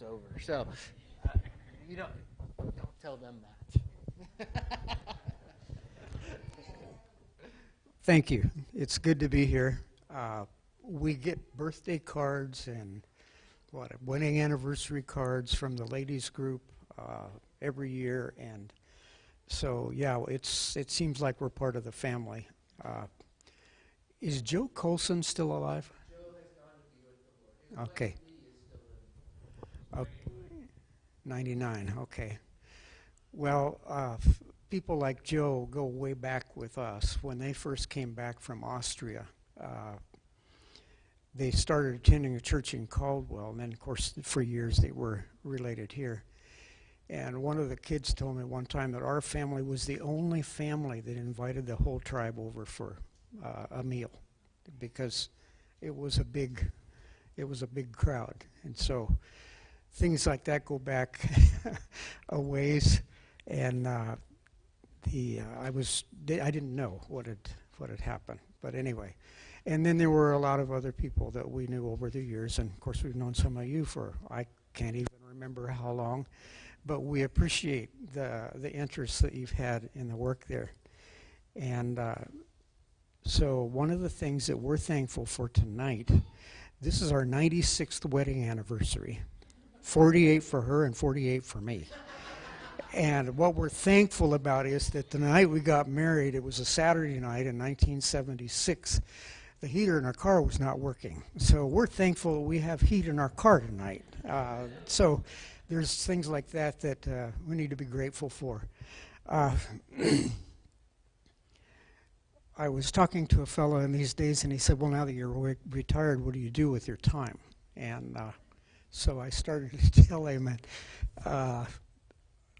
it's over. So you don't tell them that. Thank you. It's good to be here. We get birthday cards and wedding anniversary cards from the ladies group every year, and so yeah, it seems like we're part of the family. Is Joe Colson still alive? Joe has gone to be with the Lord. Okay. Okay. 99. Okay. Well, people like Joe go way back with us. When they first came back from Austria, they started attending a church in Caldwell, and then, of course, for years they were related here. And one of the kids told me one time that our family was the only family that invited the whole tribe over for a meal, because it was a big crowd. And so things like that go back a ways. And I didn't know what had happened, but anyway. And then there were a lot of other people that we knew over the years, and of course we've known some of you for I can't even remember how long, but we appreciate the interest that you've had in the work there. And so one of the things that we're thankful for tonight, this is our 96th wedding anniversary, 48 for her and 48 for me. And what we're thankful about is that the night we got married, it was a Saturday night in 1976. The heater in our car was not working. So we're thankful that we have heat in our car tonight. So there's things like that that we need to be grateful for. I was talking to a fellow in these days, and he said, well, now that you're retired, what do you do with your time? And so I started to tell him that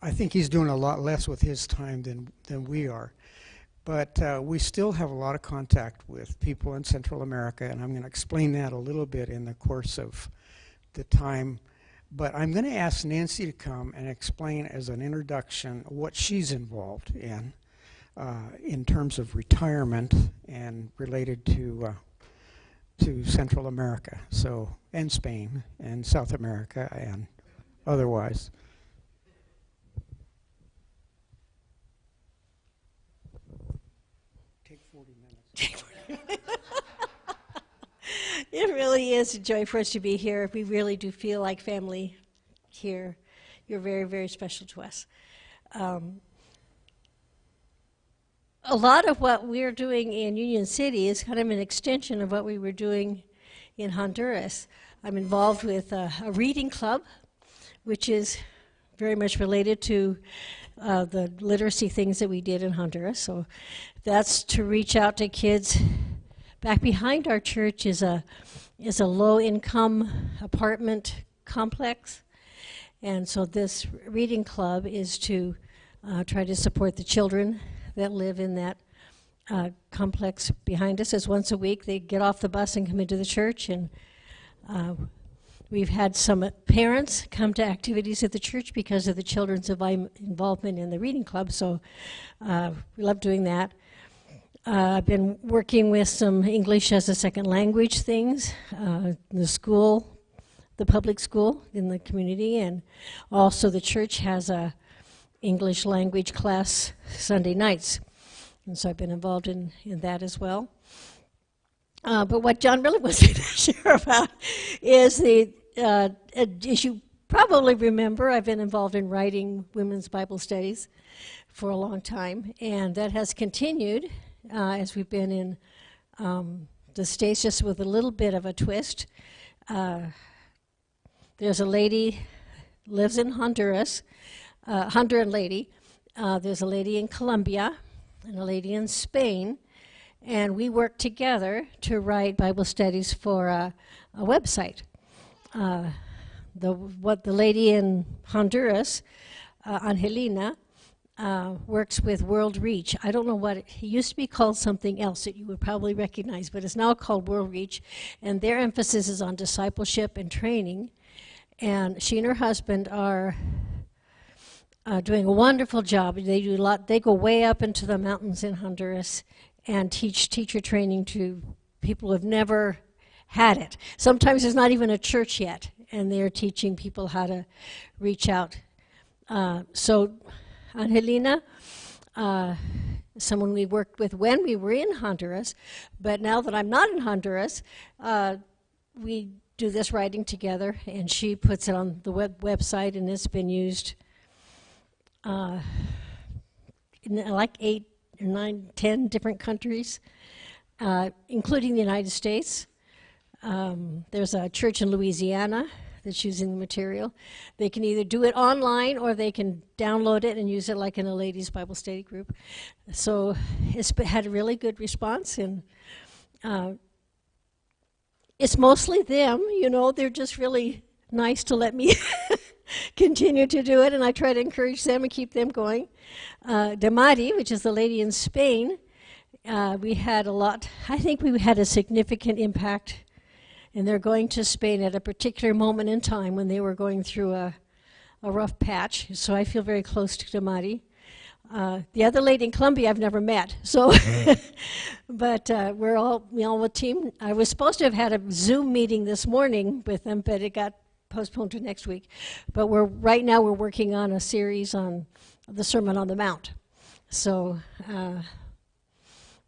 I think he's doing a lot less with his time than we are. But we still have a lot of contact with people in Central America, and I'm going to explain that a little bit in the course of the time. But I'm going to ask Nancy to come and explain as an introduction what she's involved in terms of retirement and related to Central America, so, and Spain and South America and otherwise. Take 40 minutes. It really is a joy for us to be here. We really do feel like family here. You're very, very special to us. A lot of what we're doing in Union City is kind of an extension of what we were doing in Honduras. I'm involved with a reading club, which is very much related to the literacy things that we did in Honduras. So that's to reach out to kids. Back behind our church is a low-income apartment complex, and so this reading club is to try to support the children that live in that complex behind us. As once a week they get off the bus and come into the church, and we've had some parents come to activities at the church because of the children's involvement in the reading club, so we love doing that. I've been working with some English as a second language things in the school, the public school in the community, and also the church has a English language class Sunday nights, and so I've been involved in that as well. But what John really wants to share about is as you probably remember, I've been involved in writing women's Bible studies for a long time, and that has continued as we've been in the States, just with a little bit of a twist. There's a lady lives in Honduras, Honduran lady. There's a lady in Colombia and a lady in Spain, and we work together to write Bible studies for a website. The lady in Honduras, Angelina, works with World Reach. I don't know what it used to be called, something else that you would probably recognize, but it's now called World Reach, and their emphasis is on discipleship and training. And she and her husband are doing a wonderful job. They do a lot. They go way up into the mountains in Honduras and teach teacher training to people who have never had it. Sometimes there's not even a church yet, and they're teaching people how to reach out. So Angelina, someone we worked with when we were in Honduras, but now that I'm not in Honduras, we do this writing together, and she puts it on the website, and it's been used in like 8 or 9, 10 different countries, including the United States. There's a church in Louisiana that's using the material. They can either do it online or they can download it and use it like in a ladies' Bible study group. So it's had a really good response, and it's mostly them, you know, they're just really nice to let me continue to do it, and I try to encourage them and keep them going. Damari, which is the lady in Spain, we had a lot, I think we had a significant impact, and they're going to Spain at a particular moment in time when they were going through a rough patch, so I feel very close to Damari. The other lady in Colombia I've never met, so but we all a team. I was supposed to have had a Zoom meeting this morning with them, but it got postponed to next week. But right now we're working on a series on the Sermon on the Mount. So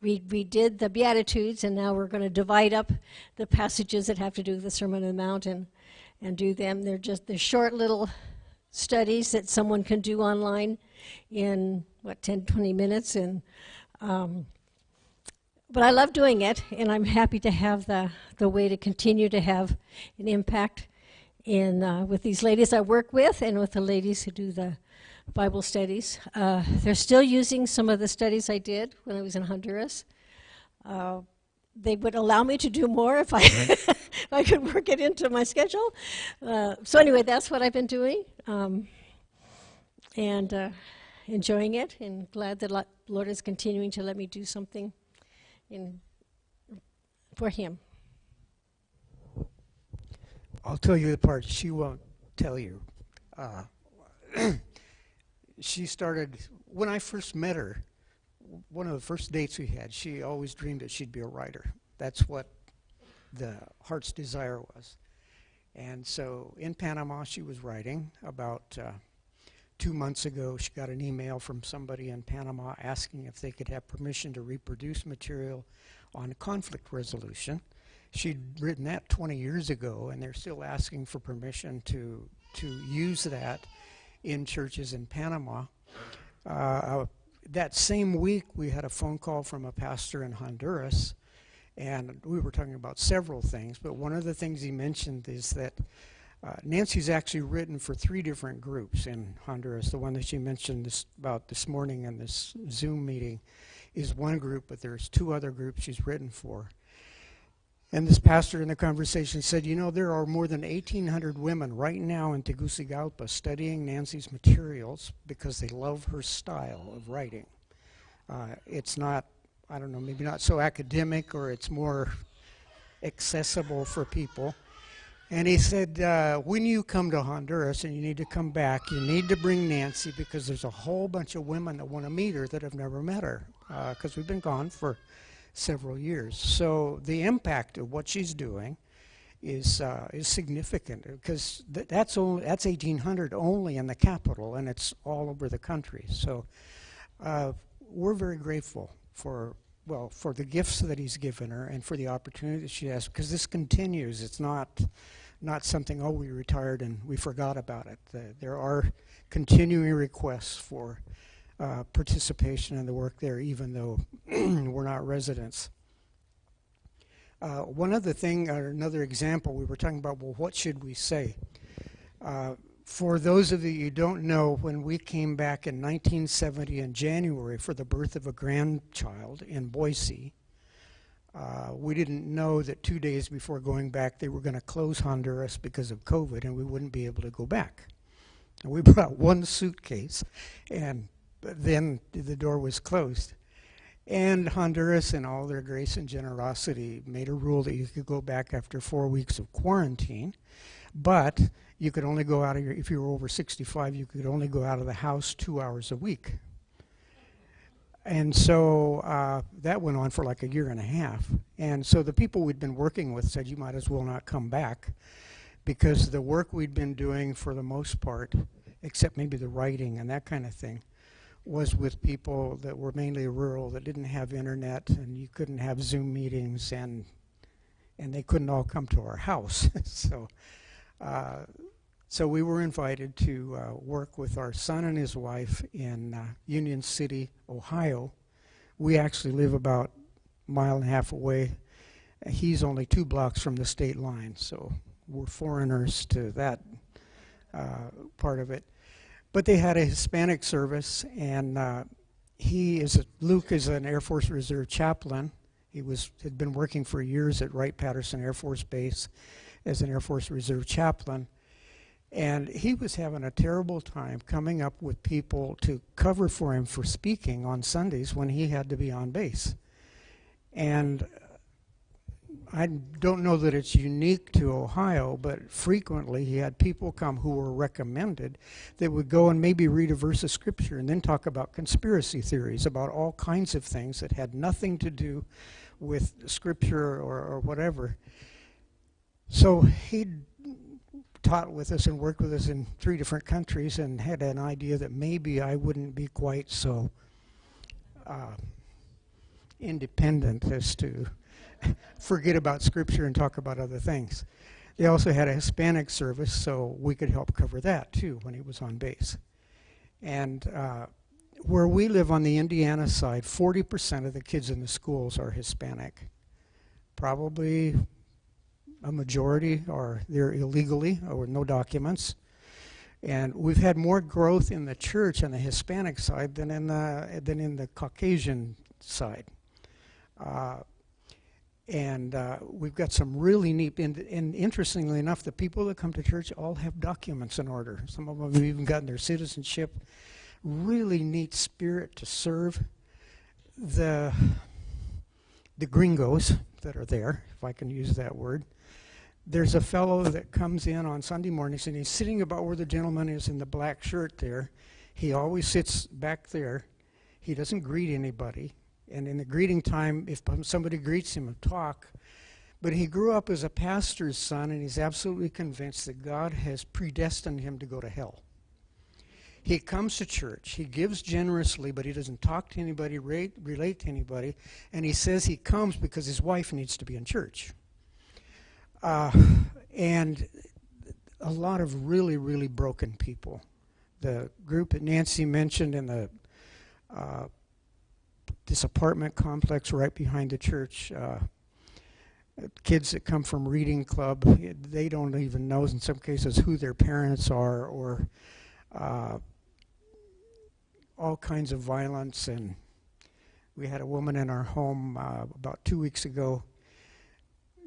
we did the Beatitudes, and now we're going to divide up the passages that have to do with the Sermon on the Mount and do them. They're short little studies that someone can do online in 10, 20 minutes, and but I love doing it, and I'm happy to have the way to continue to have an impact in with these ladies I work with and with the ladies who do the Bible studies. They're still using some of the studies I did when I was in Honduras. They would allow me to do more if I if I could work it into my schedule. So anyway, that's what I've been doing, and enjoying it, and glad that Lord is continuing to let me do something for Him. I'll tell you the part she won't tell you. She started, when I first met her, one of the first dates we had, she always dreamed that she'd be a writer. That's what the heart's desire was. And so in Panama, she was writing. About 2 months ago, she got an email from somebody in Panama asking if they could have permission to reproduce material on conflict resolution. She'd written that 20 years ago, and they're still asking for permission to use that in churches in Panama. That same week, we had a phone call from a pastor in Honduras, and we were talking about several things, but one of the things he mentioned is that Nancy's actually written for 3 different groups in Honduras. The one that she mentioned about this morning in this Zoom meeting is one group, but there's 2 other groups she's written for. And this pastor in the conversation said, you know, there are more than 1,800 women right now in Tegucigalpa studying Nancy's materials because they love her style of writing. It's not, I don't know, maybe not so academic, or it's more accessible for people. And he said, when you come to Honduras and you need to come back, you need to bring Nancy, because there's a whole bunch of women that want to meet her that have never met her, because we've been gone for several years. So the impact of what she's doing is significant, because that's 1,800 only in the capital, and it's all over the country. So we're very grateful for the gifts that He's given her and for the opportunity that she has, because this continues. It's not something, oh, we retired and we forgot about it. There are continuing requests for participation in the work there, even though we're not residents. One other thing, or another example, we were talking about, well, what should we say? For those of you who don't know, when we came back in 1970 in January for the birth of a grandchild in Boise, we didn't know that 2 days before going back they were going to close Honduras because of COVID, and we wouldn't be able to go back. And we brought 1 suitcase, and then the door was closed. And Honduras, in all their grace and generosity, made a rule that you could go back after 4 weeks of quarantine, but you could only go out of if you were over 65, you could only go out of the house 2 hours a week. And so that went on for like 1.5 years. And so the people we'd been working with said, you might as well not come back. because the work we'd been doing for the most part, except maybe the writing and that kind of thing, was with people that were mainly rural, that didn't have internet, and you couldn't have Zoom meetings, and they couldn't all come to our house. So we were invited to work with our son and his wife in Union City, Ohio. We actually live about a mile and a half away. He's only 2 blocks from the state line, so we're foreigners to that part of it. But they had a Hispanic service, and Luke is an Air Force Reserve chaplain. He had been working for years at Wright-Patterson Air Force Base as an Air Force Reserve chaplain. And he was having a terrible time coming up with people to cover for him for speaking on Sundays when he had to be on base. And I don't know that it's unique to Ohio, but frequently he had people come who were recommended that would go and maybe read a verse of scripture and then talk about conspiracy theories, about all kinds of things that had nothing to do with scripture or whatever. So he taught with us and worked with us in 3 different countries and had an idea that maybe I wouldn't be quite so independent as to forget about scripture and talk about other things. They also had a Hispanic service, so we could help cover that too when he was on base. And where we live on the Indiana side, 40% of the kids in the schools are Hispanic. Probably a majority are there illegally or with no documents. And we've had more growth in the church on the Hispanic side than in the Caucasian side. We've got some really neat, and interestingly enough, the people that come to church all have documents in order. Some of them have even gotten their citizenship. Really neat spirit to serve. The gringos that are there, if I can use that word. There's a fellow that comes in on Sunday mornings, and he's sitting about where the gentleman is in the black shirt there. He always sits back there. He doesn't greet anybody. And in the greeting time, if somebody greets him, he'll talk. But he grew up as a pastor's son, and he's absolutely convinced that God has predestined him to go to hell. He comes to church. He gives generously, but he doesn't talk to anybody, relate to anybody. And he says he comes because his wife needs to be in church. And a lot of really, really broken people. The group that Nancy mentioned in this apartment complex right behind the church, kids that come from reading club, they don't even know in some cases who their parents are, or all kinds of violence. And we had a woman in our home about 2 weeks ago.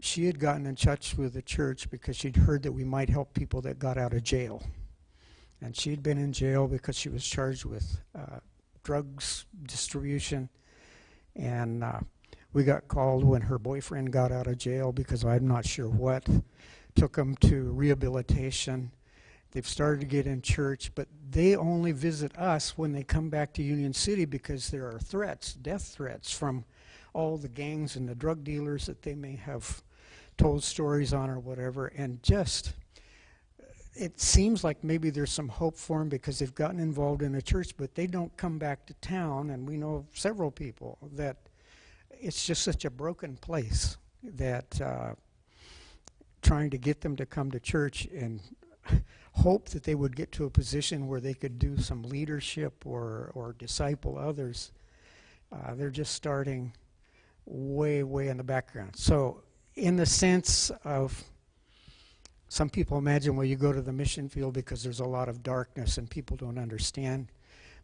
She had gotten in touch with the church because she'd heard that we might help people that got out of jail. And she'd been in jail because she was charged with drugs distribution. And we got called when her boyfriend got out of jail because I'm not sure what. Took him to rehabilitation. They've started to get in church, but they only visit us when they come back to Union City because there are threats, death threats from all the gangs and the drug dealers that they may have told stories on or whatever. And just, it seems like maybe there's some hope for them because they've gotten involved in a church, but they don't come back to town. And we know several people that it's just such a broken place that trying to get them to come to church and hope that they would get to a position where they could do some leadership or disciple others, they're just starting way, way in the background. So in the sense of, some people imagine, well, you go to the mission field because there's a lot of darkness and people don't understand.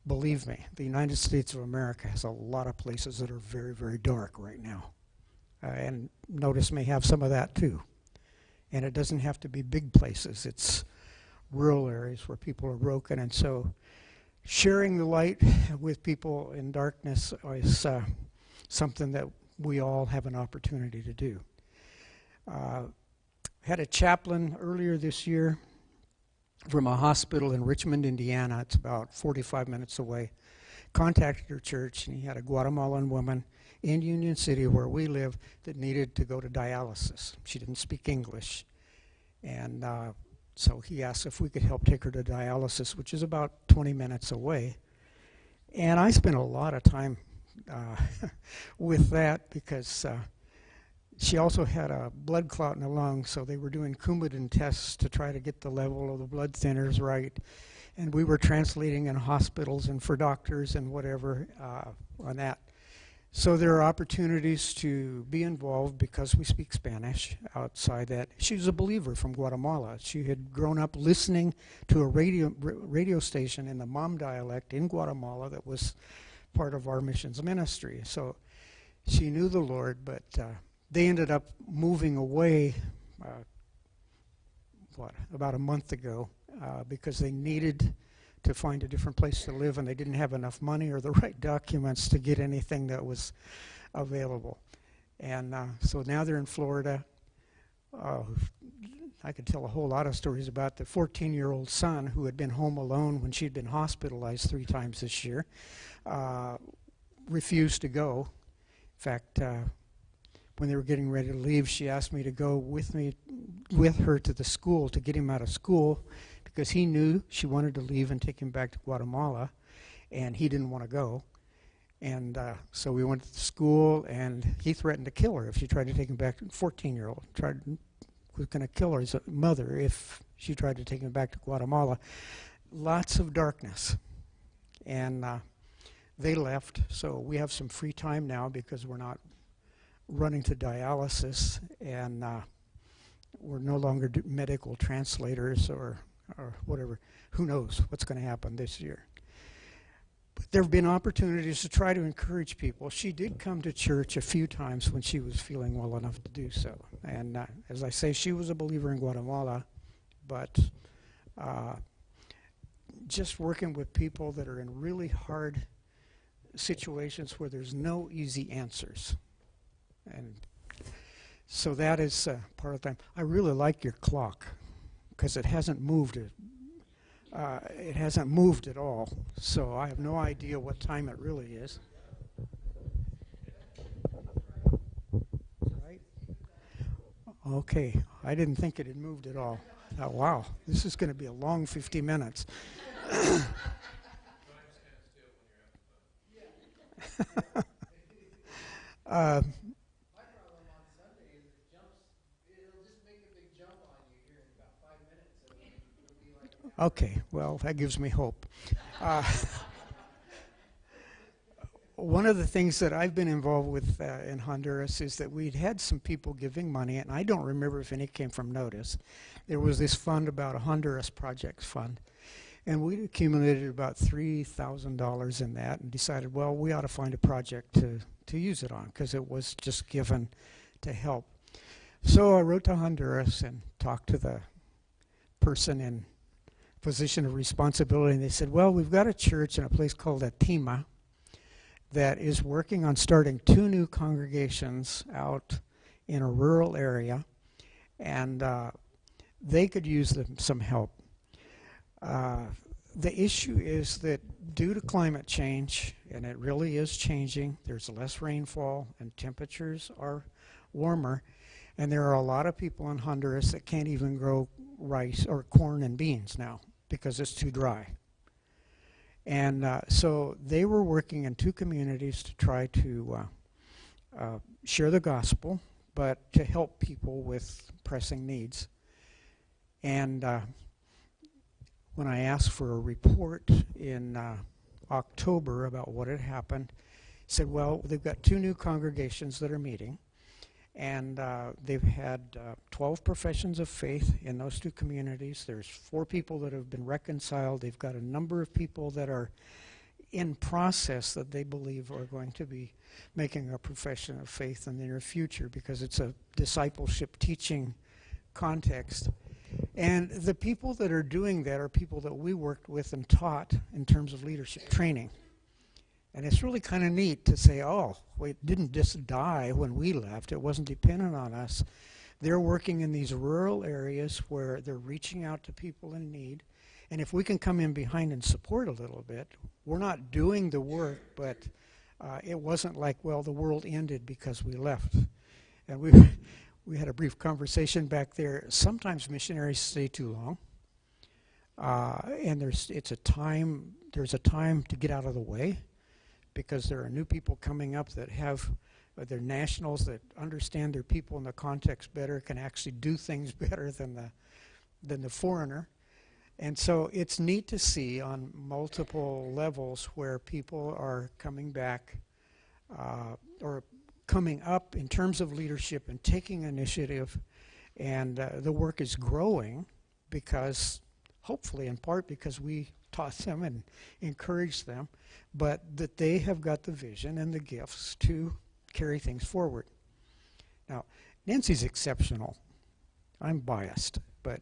Believe me, the United States of America has a lot of places that are very, very dark right now. And Notice may have some of that too. And it doesn't have to be big places. It's rural areas where people are broken. And so sharing the light with people in darkness is something that we all have an opportunity to do. Had a chaplain earlier this year from a hospital in Richmond, Indiana. It's about 45 minutes away. Contacted her church, and he had a Guatemalan woman in Union City, where we live, that needed to go to dialysis. She didn't speak English. And so he asked if we could help take her to dialysis, which is about 20 minutes away. And I spent a lot of time with that because she also had a blood clot in the lung, so they were doing Coumadin tests to try to get the level of the blood thinners right. And we were translating in hospitals and for doctors and whatever on that. So there are opportunities to be involved because we speak Spanish outside that. She was a believer from Guatemala. She had grown up listening to a radio station in the Mam dialect in Guatemala that was part of our missions ministry. So she knew the Lord, but they ended up moving away about a month ago because they needed to find a different place to live, and they didn't have enough money or the right documents to get anything that was available. And so now they're in Florida. I could tell a whole lot of stories about the 14-year-old son who had been home alone when she'd been hospitalized 3 times this year, refused to go. In fact, when they were getting ready to leave, she asked me to go with her to the school to get him out of school, because he knew she wanted to leave and take him back to Guatemala, and he didn't want to go. And so we went to the school, and he threatened to kill her if she tried to take him back. 14-year-old was going to kill her as a mother if she tried to take him back to Guatemala. Lots of darkness. And they left, so we have some free time now because we're not running to dialysis, and we're no longer medical translators or whatever. Who knows what's going to happen this year. But there have been opportunities to try to encourage people. She did come to church a few times when she was feeling well enough to do so. And as I say, she was a believer in Guatemala, but just working with people that are in really hard situations where there's no easy answers. And so that is part of the time. I really like your clock, because it hasn't moved. It hasn't moved at all, so I have no idea what time it really is. Right? Okay, I didn't think it had moved at all. Oh, wow, this is going to be a long 50 minutes. Okay, well, that gives me hope. One of the things that I've been involved with in Honduras is that we'd had some people giving money, and I don't remember if any came from Notice. There was this fund, about a Honduras Projects Fund, and we accumulated about $3,000 in that and decided, well, we ought to find a project to use it on, because it was just given to help. So I wrote to Honduras and talked to the person in position of responsibility, and they said, well, we've got a church in a place called Atima that is working on starting 2 new congregations out in a rural area, and they could use some help. The issue is that due to climate change, and it really is changing, there's less rainfall and temperatures are warmer, and there are a lot of people in Honduras that can't even grow rice or corn and beans now because it's too dry. And so they were working in 2 communities to try to share the gospel, but to help people with pressing needs. And when I asked for a report in October about what had happened, he said, well, they've got 2 new congregations that are meeting, and they've had 12 professions of faith in those 2 communities. There's 4 people that have been reconciled. They've got a number of people that are in process that they believe are going to be making a profession of faith in the near future, because it's a discipleship teaching context. And the people that are doing that are people that we worked with and taught in terms of leadership training. And it's really kind of neat to say, oh, it didn't just die when we left. It wasn't dependent on us. They're working in these rural areas where they're reaching out to people in need. And if we can come in behind and support a little bit, we're not doing the work, but it wasn't like, well, the world ended because we left. And we had a brief conversation back there. Sometimes missionaries stay too long, and there's a time to get out of the way, because there are new people coming up that have they're nationals that understand their people in the context better, can actually do things better than the foreigner. And so it's neat to see on multiple levels where people are coming back or coming up in terms of leadership and taking initiative, and the work is growing because, hopefully in part because we taught them and encouraged them, but that they have got the vision and the gifts to carry things forward. Now, Nancy's exceptional. I'm biased, but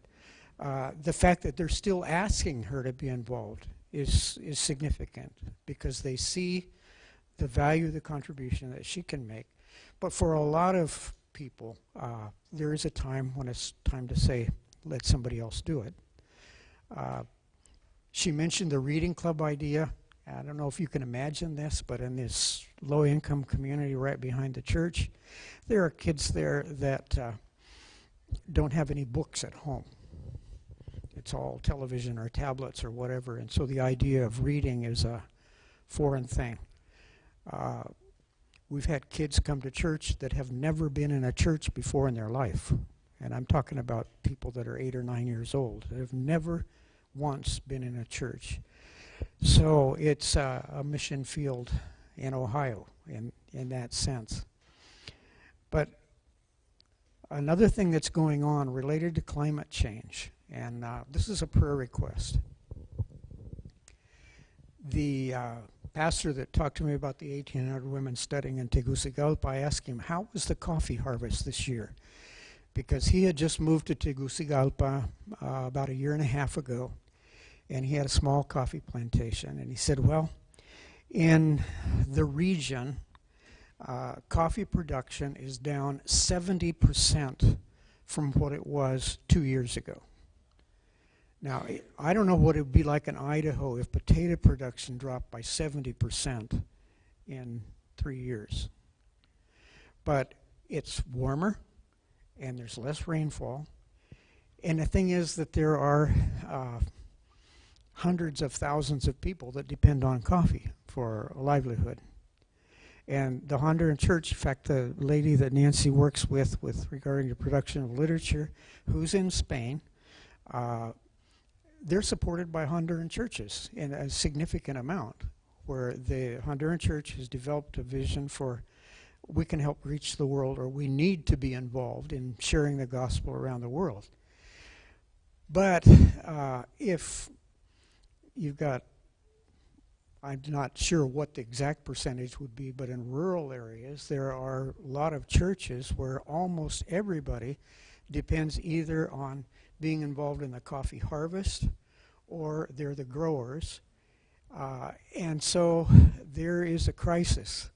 the fact that they're still asking her to be involved is significant, because they see the value of the contribution that she can make. But for a lot of people, there is a time when it's time to say, let somebody else do it. She mentioned the reading club idea. I don't know if you can imagine this, but in this low-income community right behind the church, there are kids there that don't have any books at home. It's all television or tablets or whatever, and so the idea of reading is a foreign thing. We've had kids come to church that have never been in a church before in their life, and I'm talking about people that are 8 or 9 years old that have never once been in a church. So it's a mission field in Ohio in that sense. But another thing that's going on related to climate change, and this is a prayer request. The pastor that talked to me about the 1,800 women studying in Tegucigalpa, I asked him, how was the coffee harvest this year? Because he had just moved to Tegucigalpa about 1.5 years ago, and he had a small coffee plantation. And he said, well, in the region, coffee production is down 70% from what it was 2 years ago. Now, I don't know what it would be like in Idaho if potato production dropped by 70% in 3 years. But it's warmer, and there's less rainfall. And the thing is that there are hundreds of thousands of people that depend on coffee for a livelihood. And the Honduran Church, in fact, the lady that Nancy works with regarding the production of literature, who's in Spain, they're supported by Honduran churches in a significant amount, where the Honduran Church has developed a vision for we can help reach the world, or we need to be involved in sharing the gospel around the world. But if you've got, I'm not sure what the exact percentage would be, but in rural areas there are a lot of churches where almost everybody depends either on being involved in the coffee harvest or they're the growers. And so there is a crisis.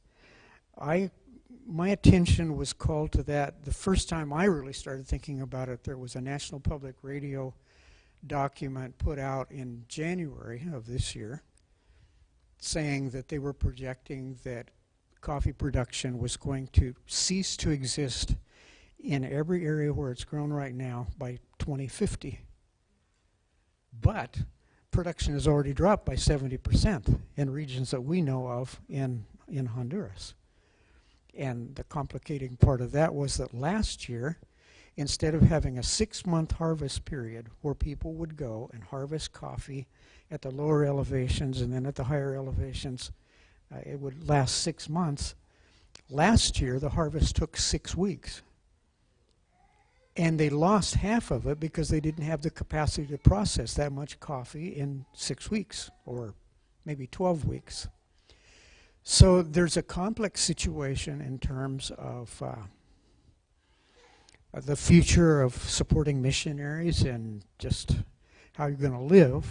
My attention was called to that the first time I really started thinking about it. There was a National Public Radio document put out in January of this year saying that they were projecting that coffee production was going to cease to exist in every area where it's grown right now by 2050. But production has already dropped by 70% in regions that we know of in Honduras. And the complicating part of that was that last year, instead of having a 6-month harvest period where people would go and harvest coffee at the lower elevations and then at the higher elevations, it would last 6 months. Last year, the harvest took 6 weeks. And they lost half of it because they didn't have the capacity to process that much coffee in 6 weeks, or maybe 12 weeks. So there's a complex situation in terms of the future of supporting missionaries and just how you're going to live.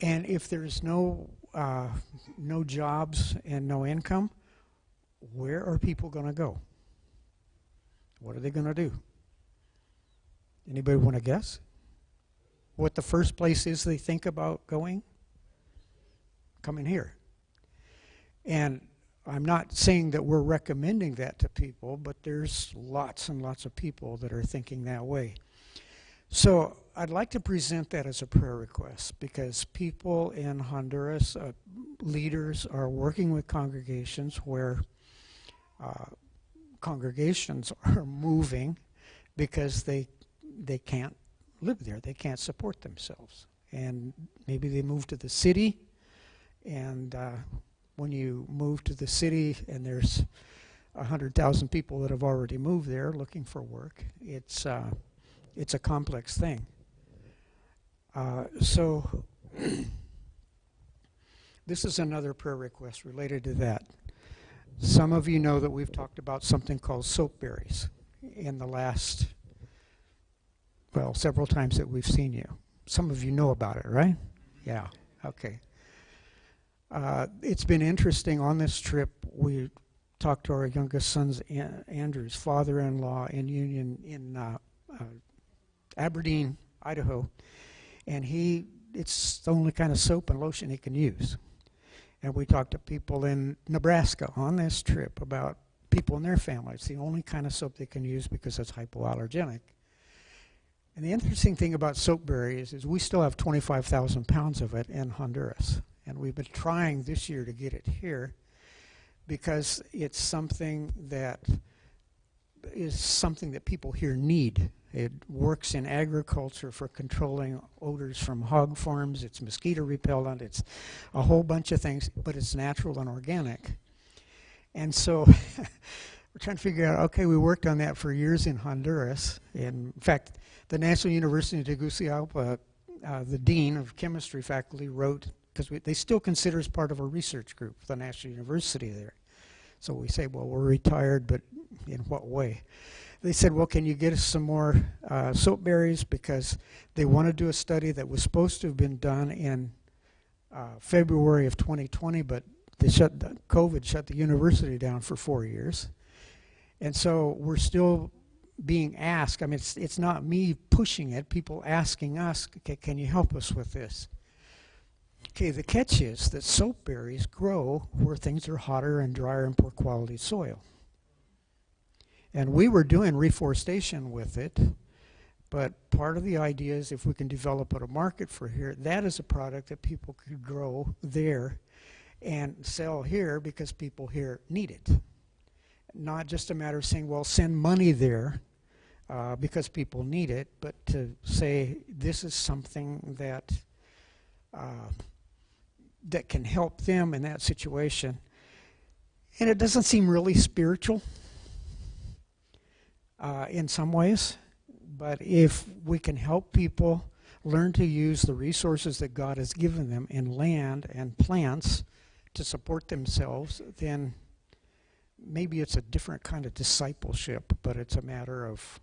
And if there's no jobs and no income, where are people going to go? What are they going to do? Anybody want to guess what the first place is they think about going? Coming here. And I'm not saying that we're recommending that to people, but there's lots and lots of people that are thinking that way. So I'd like to present that as a prayer request, because people in Honduras, leaders are working with congregations where congregations are moving because they can't live there. They can't support themselves. And maybe they move to the city, and when you move to the city and there's 100,000 people that have already moved there looking for work, it's a complex thing. So this is another prayer request related to that. Some of you know that we've talked about something called soapberries in the last, well, several times that we've seen you. Some of you know about it, right? Yeah, okay. It's been interesting on this trip. We talked to our youngest son's Andrew's father-in-law in Union in Aberdeen, Idaho, and it's the only kind of soap and lotion he can use. And we talked to people in Nebraska on this trip about people in their family. It's the only kind of soap they can use because it's hypoallergenic. And the interesting thing about soapberries is we still have 25,000 pounds of it in Honduras. And we've been trying this year to get it here because it's something that people here need. It works in agriculture for controlling odors from hog farms. It's mosquito repellent. It's a whole bunch of things, but it's natural and organic. And so we're trying to figure out, okay, we worked on that for years in Honduras. In fact, the National University of Tegucigalpa, the dean of chemistry faculty wrote, because they still consider us part of a research group, the National University there. So we say, well, we're retired, but in what way? They said, well, can you get us some more soapberries? Because they want to do a study that was supposed to have been done in February of 2020, but COVID shut the university down for 4 years. And so we're still being asked. I mean, it's not me pushing it. People asking us, okay, can you help us with this? Okay, the catch is that soapberries grow where things are hotter and drier and poor quality soil. And we were doing reforestation with it, but part of the idea is if we can develop a market for here, that is a product that people could grow there and sell here because people here need it. Not just a matter of saying, well, send money there because people need it, but to say this is something that that can help them in that situation. And it doesn't seem really spiritual in some ways, but if we can help people learn to use the resources that God has given them in land and plants to support themselves, then maybe it's a different kind of discipleship, but it's a matter of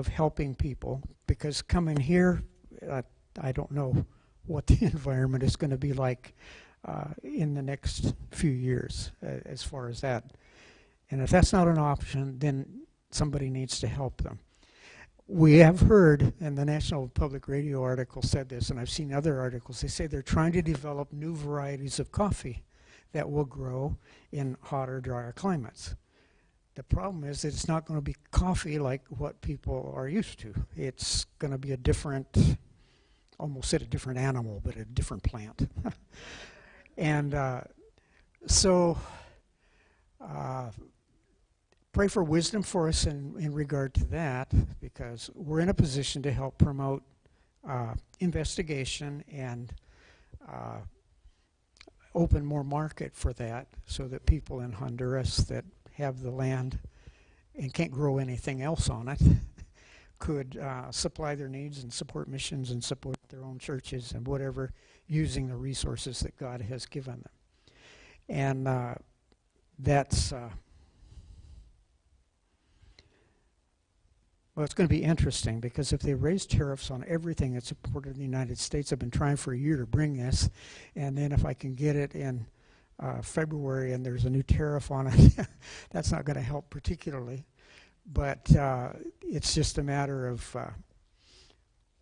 helping people. Because coming here, I don't know what the environment is going to be like in the next few years as far as that. And if that's not an option, then somebody needs to help them. We have heard, and the National Public Radio article said this, and I've seen other articles, they say they're trying to develop new varieties of coffee that will grow in hotter, drier climates. The problem is that it's not going to be coffee like what people are used to. It's going to be a different, almost said a different animal, but a different plant. And so pray for wisdom for us in regard to that, because we're in a position to help promote investigation and open more market for that so that people in Honduras that have the land and can't grow anything else on it could supply their needs and support missions and support their own churches and whatever, using the resources that God has given them. And that's, well, it's going to be interesting, because if they raise tariffs on everything that's imported in the United States, I've been trying for a year to bring this, and then if I can get it in February and there's a new tariff on it, that's not going to help particularly. But it's just a matter of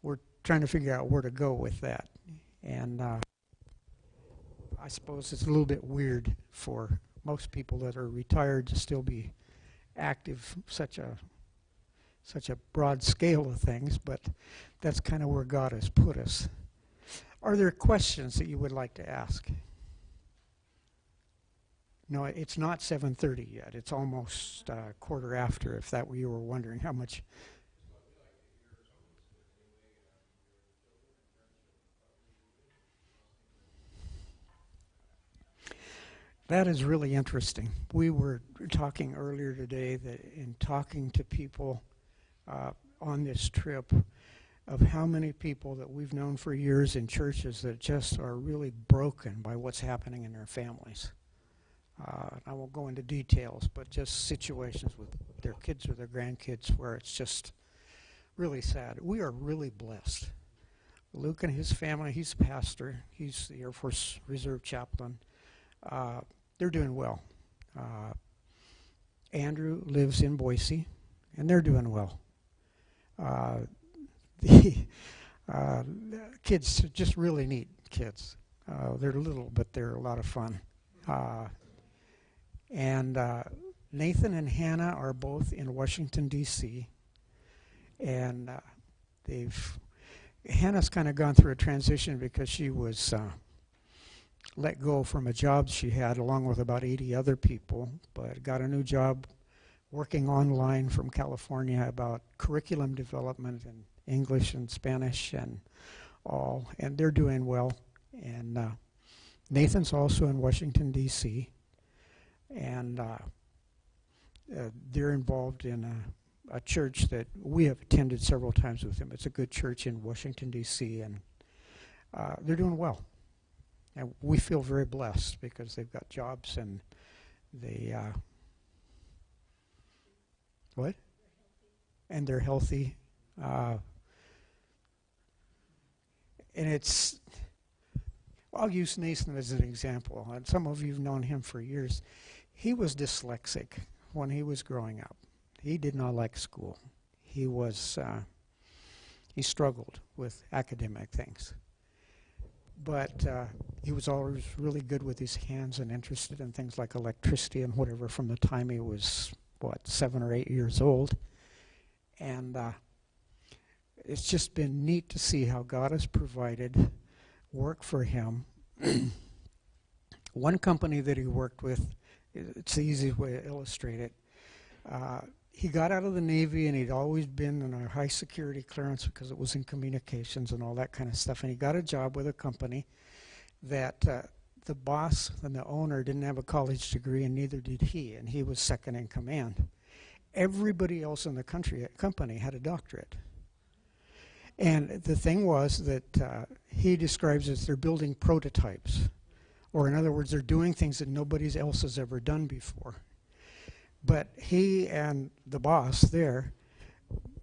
we're trying to figure out where to go with that. And I suppose it's a little bit weird for most people that are retired to still be active, such a broad scale of things, but that's kind of where God has put us. Are there questions that you would like to ask? No, it's not 7:30 yet. It's almost quarter after, if that were you were wondering how much. That is really interesting. We were talking earlier today that in talking to people on this trip of how many people that we've known for years in churches that just are really broken by what's happening in their families. I won't go into details, but just situations with their kids or their grandkids where it's just really sad. We are really blessed. Luke and his family, he's a pastor. He's the Air Force Reserve chaplain. They're doing well. Andrew lives in Boise, and they're doing well. The kids just really neat kids. They're little, but they're a lot of fun. And Nathan and Hannah are both in Washington, D.C. And Hannah's kind of gone through a transition because she was let go from a job she had along with about 80 other people, but got a new job working online from California about curriculum development in English and Spanish and all, and they're doing well. And Nathan's also in Washington, D.C., and they're involved in a church that we have attended several times with them. It's a good church in Washington, D.C., and they're doing well. And we feel very blessed because they've got jobs and they what? And they're healthy. And it's, I'll use Nathan as an example. And some of you have known him for years. He was dyslexic when he was growing up. He did not like school. He struggled with academic things. But he was always really good with his hands and interested in things like electricity and whatever from the time he was, 7 or 8 years old. And it's just been neat to see how God has provided work for him. One company that he worked with, it's the easiest way to illustrate it, he got out of the Navy and he'd always been in a high security clearance because it was in communications and all that kind of stuff. And he got a job with a company that the boss and the owner didn't have a college degree and neither did he, and he was second in command. Everybody else in the company had a doctorate. And the thing was that he describes as they're building prototypes, or in other words, they're doing things that nobody else has ever done before. But he and the boss there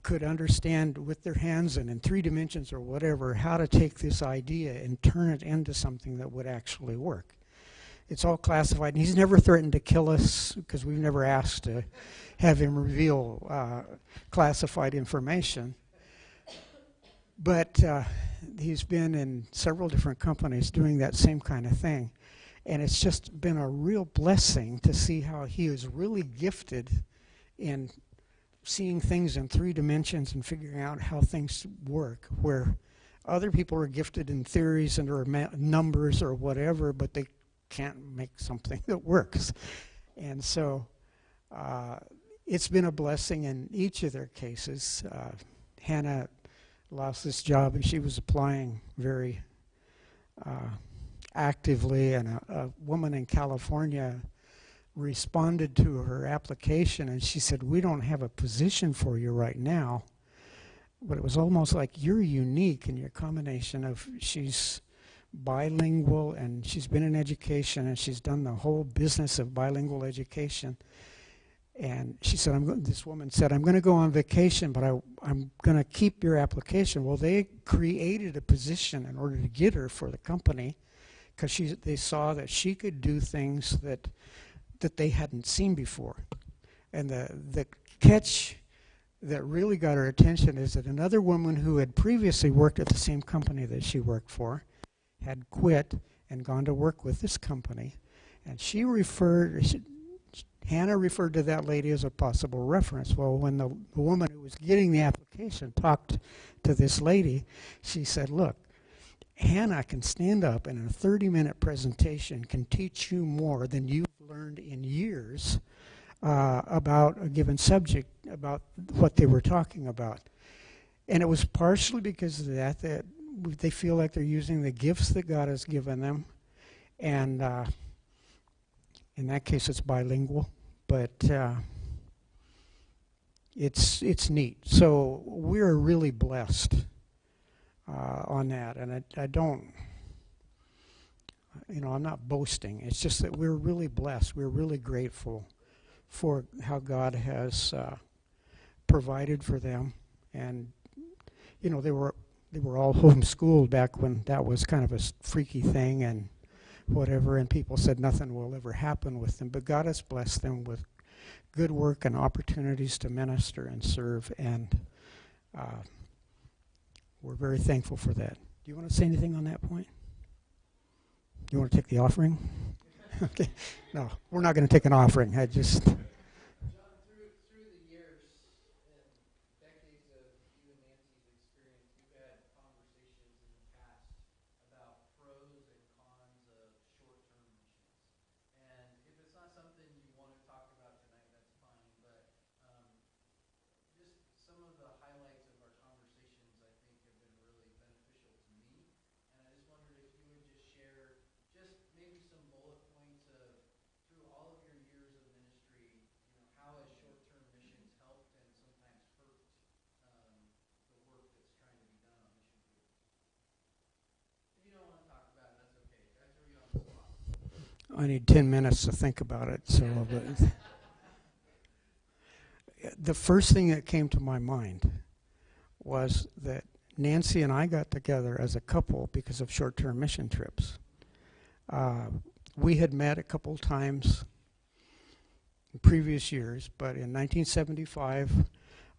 could understand with their hands and in 3 dimensions or whatever how to take this idea and turn it into something that would actually work. It's all classified, and he's never threatened to kill us because we've never asked to have him reveal classified information. But he's been in several different companies doing that same kind of thing. And it's just been a real blessing to see how he is really gifted in seeing things in 3 dimensions and figuring out how things work, where other people are gifted in theories and or numbers or whatever, but they can't make something that works. And so it's been a blessing in each of their cases. Hannah lost this job and she was applying very actively, and a woman in California responded to her application and she said, "We don't have a position for you right now." But it was almost like, you're unique in your combination of she's bilingual and she's been in education and she's done the whole business of bilingual education. And she said, this woman said, "I'm going to go on vacation, but I'm going to keep your application." Well, they created a position in order to get her for the company because they saw that she could do things that they hadn't seen before. And the catch that really got her attention is that another woman who had previously worked at the same company that she worked for had quit and gone to work with this company. And Hannah referred to that lady as a possible reference. Well, when the woman who was getting the application talked to this lady, she said, look, Hannah can stand up and in a 30-minute presentation can teach you more than you've learned in years about a given subject, about what they were talking about. And it was partially because of that they feel like they're using the gifts that God has given them. And in that case, it's bilingual, but it's neat. So we're really blessed on that. And I don't, I'm not boasting. It's just that we're really blessed. We're really grateful for how God has provided for them. And, they were all homeschooled back when that was kind of a freaky thing and whatever, and people said nothing will ever happen with them. But God has blessed them with good work and opportunities to minister and serve, and we're very thankful for that. Do you want to say anything on that point? You want to take the offering? Okay. No, we're not going to take an offering. I just... I need 10 minutes to think about it. So, but the first thing that came to my mind was that Nancy and I got together as a couple because of short-term mission trips. We had met a couple times in previous years, but in 1975,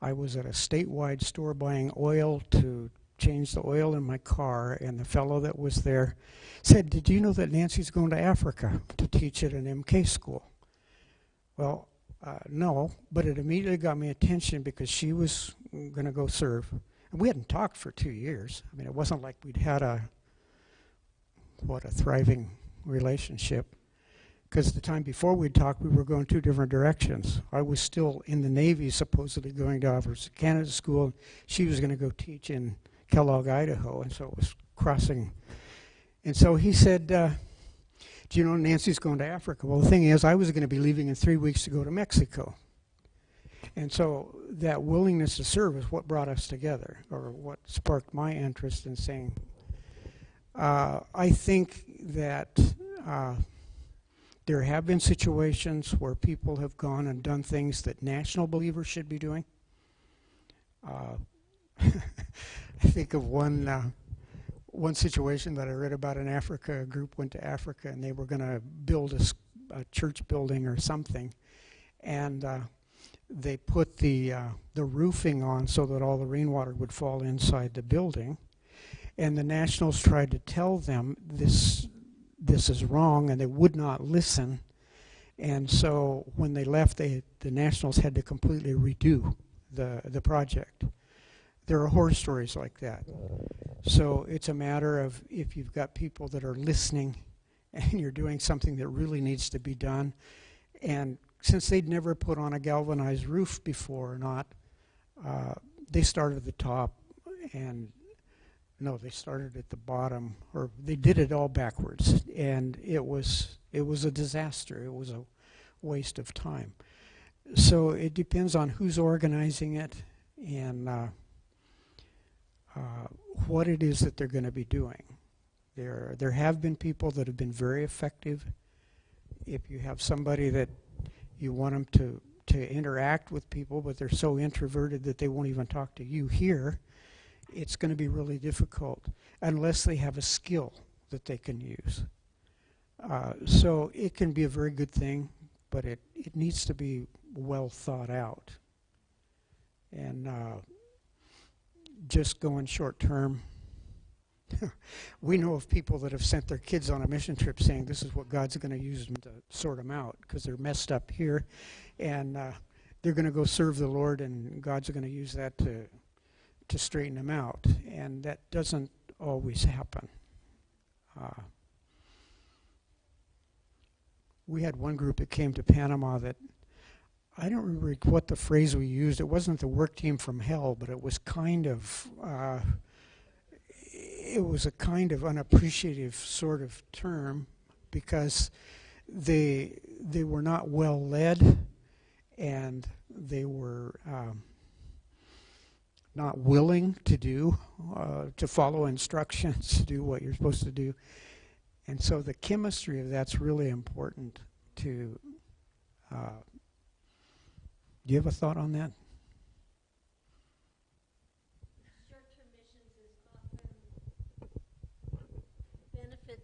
I was at a statewide store buying oil to change the oil in my car, and the fellow that was there said, "Did you know that Nancy's going to Africa to teach at an MK school?" Well, no, but it immediately got my attention because she was going to go serve. And we hadn't talked for 2 years. I mean, it wasn't like we'd had a thriving relationship. Because the time before we'd talked, we were going 2 different directions. I was still in the Navy, supposedly going to Officers Canada School. She was going to go teach in Kellogg, Idaho, and so it was crossing. And so he said, do you know Nancy's going to Africa? Well, the thing is, I was going to be leaving in 3 weeks to go to Mexico. And so that willingness to serve is what brought us together, or what sparked my interest in saying, I think that there have been situations where people have gone and done things that national believers should be doing. I think of one situation that I read about in Africa. A group went to Africa and they were going to build a church building or something, and they put the roofing on so that all the rainwater would fall inside the building. And the nationals tried to tell them this is wrong, and they would not listen. And so when they left, the nationals had to completely redo the project. There are horror stories like that. So it's a matter of, if you've got people that are listening and you're doing something that really needs to be done, and since they'd never put on a galvanized roof before or not, they started at the top, and no, they started at the bottom, or they did it all backwards, and it was a disaster. It was a waste of time. So it depends on who's organizing it and what it is that they're going to be doing. There have been people that have been very effective. If you have somebody that you want them to interact with people, but they're so introverted that they won't even talk to you here, it's going to be really difficult unless they have a skill that they can use. So it can be a very good thing, but it needs to be well thought out. And just going short term, We know of people that have sent their kids on a mission trip saying this is what God's going to use them to sort them out because they're messed up here, and they're going to go serve the Lord, and God's going to use that to straighten them out, and that doesn't always happen. We had one group that came to Panama that I don't remember what the phrase we used. It wasn't the work team from hell, but it was kind of it was a kind of unappreciative sort of term because they were not well led, and they were not willing to follow instructions, to do what you're supposed to do. And so the chemistry of that's really important to... do you have a thought on that? Short-term missions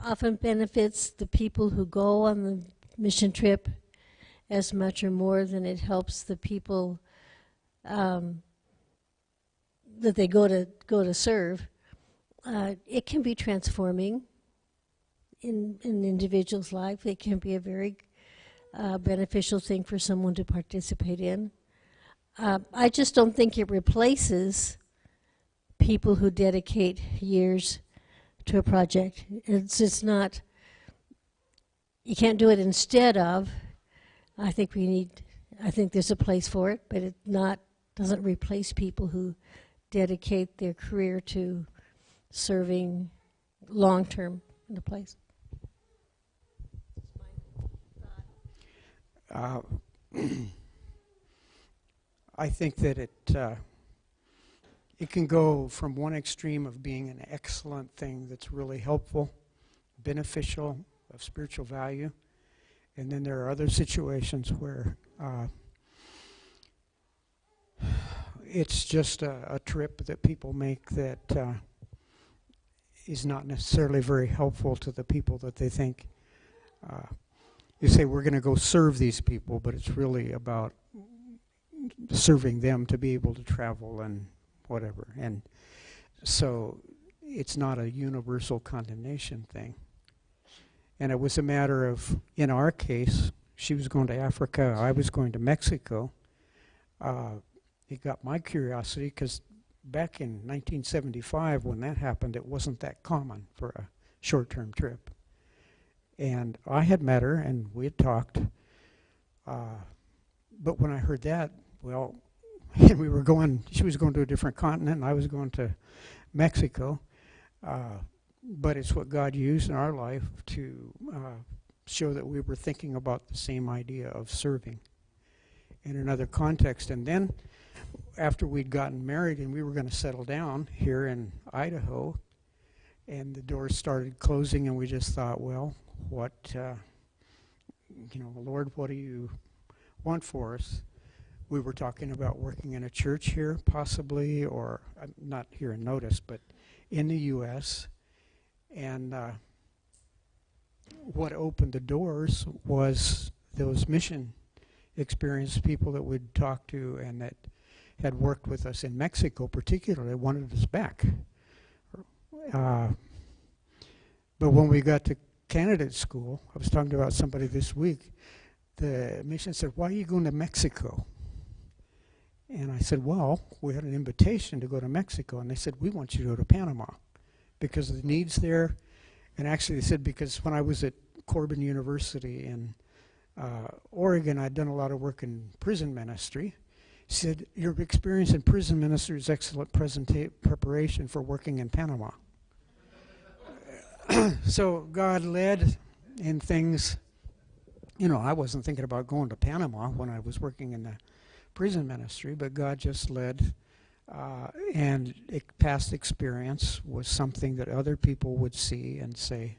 often benefits the people who go on the mission trip as much or more than it helps the people that they go to serve. It can be transforming in an individual's life. It can be a very beneficial thing for someone to participate in. I just don't think it replaces people who dedicate years to a project. It's not, you can't do it instead of. I think there's a place for it, but it doesn't replace people who dedicate their career to serving long-term in the place. I think that it can go from one extreme of being an excellent thing that's really helpful, beneficial, of spiritual value, and then there are other situations where it's just a trip that people make that is not necessarily very helpful to the people that they think. You say we're going to go serve these people, but it's really about serving them to be able to travel and whatever. And so it's not a universal condemnation thing. And it was a matter of, in our case, she was going to Africa, I was going to Mexico. It got my curiosity because back in 1975 when that happened, it wasn't that common for a short-term trip. And I had met her and we had talked, but when I heard that, well, and we were going, she was going to a different continent and I was going to Mexico, but it's what God used in our life to show that we were thinking about the same idea of serving in another context. And then after we'd gotten married and we were going to settle down here in Idaho, and the doors started closing and we just thought, well, what, Lord, what do you want for us? We were talking about working in a church here, possibly, or not here in Notice, but in the U.S. And what opened the doors was those mission experienced people that we'd talked to and that had worked with us in Mexico particularly wanted us back. But when we got to candidate school, I was talking about somebody this week, the mission said, why are you going to Mexico? And I said, well, we had an invitation to go to Mexico, and they said, we want you to go to Panama because of the needs there. And actually they said, because when I was at Corbin University in Oregon, I'd done a lot of work in prison ministry. He said, your experience in prison ministry is excellent preparation for working in Panama. So God led in things, I wasn't thinking about going to Panama when I was working in the prison ministry, but God just led, and past experience was something that other people would see and say.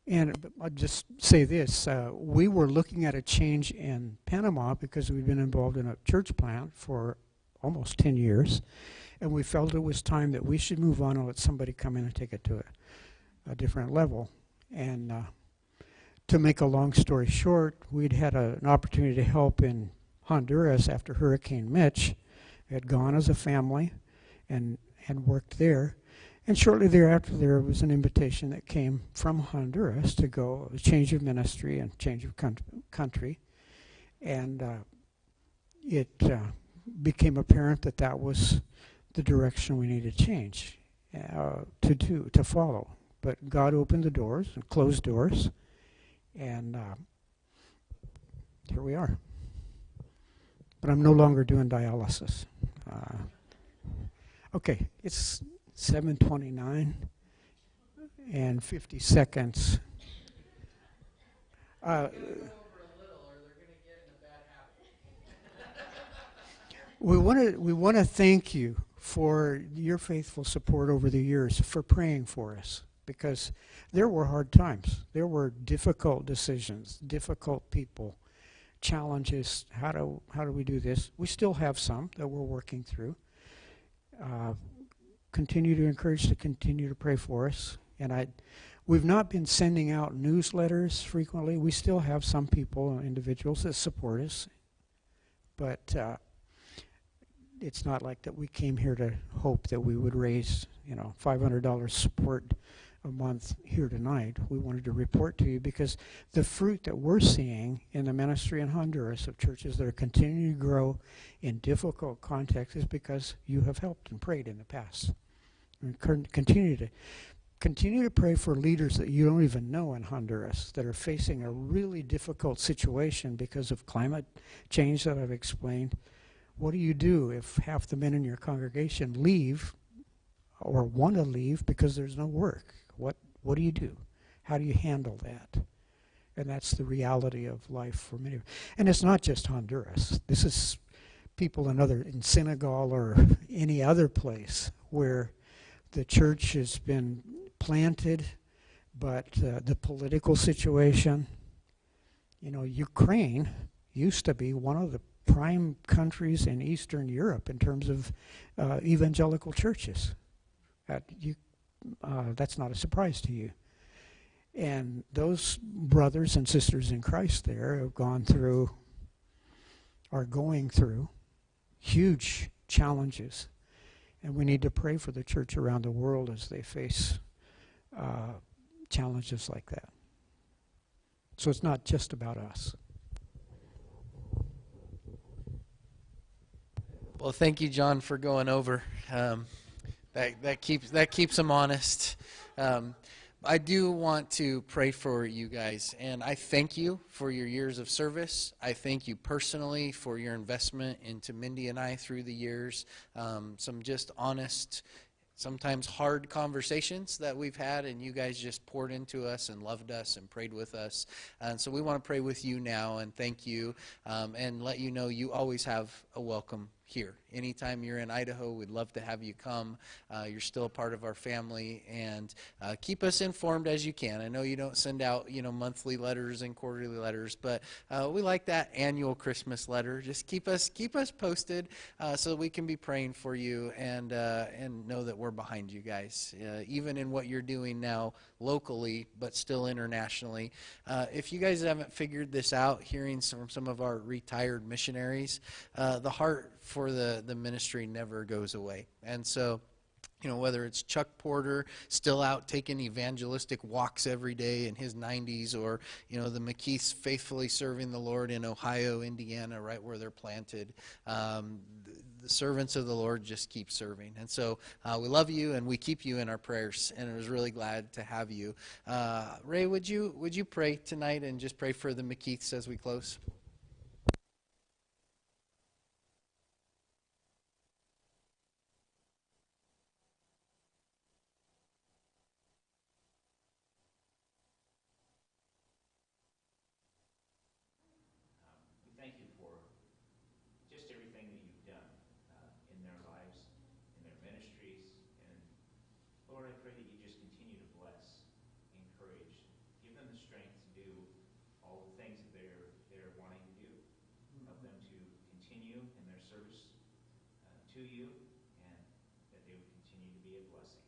And I'll just say this, we were looking at a change in Panama because we'd been involved in a church plant for almost 10 years, and we felt it was time that we should move on and let somebody come in and take it to a different level. And to make a long story short, we'd had an opportunity to help in Honduras after Hurricane Mitch, had gone as a family and worked there. And shortly thereafter, there was an invitation that came from Honduras to go, a change of ministry and change of country. And it became apparent that that was the direction we needed to change, to follow. But God opened the doors and closed doors, and here we are. But I'm no longer doing dialysis. Okay, it's 7:29 and 50 seconds. We want to thank you for your faithful support over the years, for praying for us, because there were hard times. There were difficult decisions, difficult people, challenges. How do we do this? We still have some that we're working through. Continue to pray for us. And we've not been sending out newsletters frequently. We still have some people, individuals that support us, but it's not like that we came here to hope that we would raise, $500 support a month here tonight. We wanted to report to you because the fruit that we're seeing in the ministry in Honduras of churches that are continuing to grow in difficult contexts is because you have helped and prayed in the past. And continue to pray for leaders that you don't even know in Honduras that are facing a really difficult situation because of climate change that I've explained. What do you do if half the men in your congregation leave or want to leave because there's no work? What do you do? How do you handle that? And that's the reality of life for many. And it's not just Honduras. This is people in Senegal or any other place where the church has been planted, but the political situation, Ukraine used to be one of the prime countries in Eastern Europe in terms of evangelical churches. That's not a surprise to you. And those brothers and sisters in Christ there are going through huge challenges. And we need to pray for the church around the world as they face challenges like that. So it's not just about us. Well, thank you, John, for going over. That keeps them honest. I do want to pray for you guys, and I thank you for your years of service. I thank you personally for your investment into Mindy and I through the years. Some just honest, sometimes hard conversations that we've had, and you guys just poured into us and loved us and prayed with us. And so we want to pray with you now and thank you and let you know you always have a welcome here. Anytime you're in Idaho, we'd love to have you come. You're still a part of our family, and keep us informed as you can. I know you don't send out, monthly letters and quarterly letters, but we like that annual Christmas letter. Just keep us posted so that we can be praying for you and know that we're behind you guys, even in what you're doing now locally, but still internationally. If you guys haven't figured this out, hearing from some of our retired missionaries, the heart for the ministry never goes away. And so, whether it's Chuck Porter still out taking evangelistic walks every day in his 90s, or, the McKeiths faithfully serving the Lord in Ohio, Indiana, right where they're planted, the servants of the Lord just keep serving. And so we love you, and we keep you in our prayers, and I was really glad to have you. Ray, would you pray tonight and just pray for the McKeiths as we close? Thank you for just everything that you've done in their lives, in their ministries. And Lord, I pray that you just continue to bless, encourage, give them the strength to do all the things that they're wanting to do. Help them to continue in their service to you, and that they would continue to be a blessing.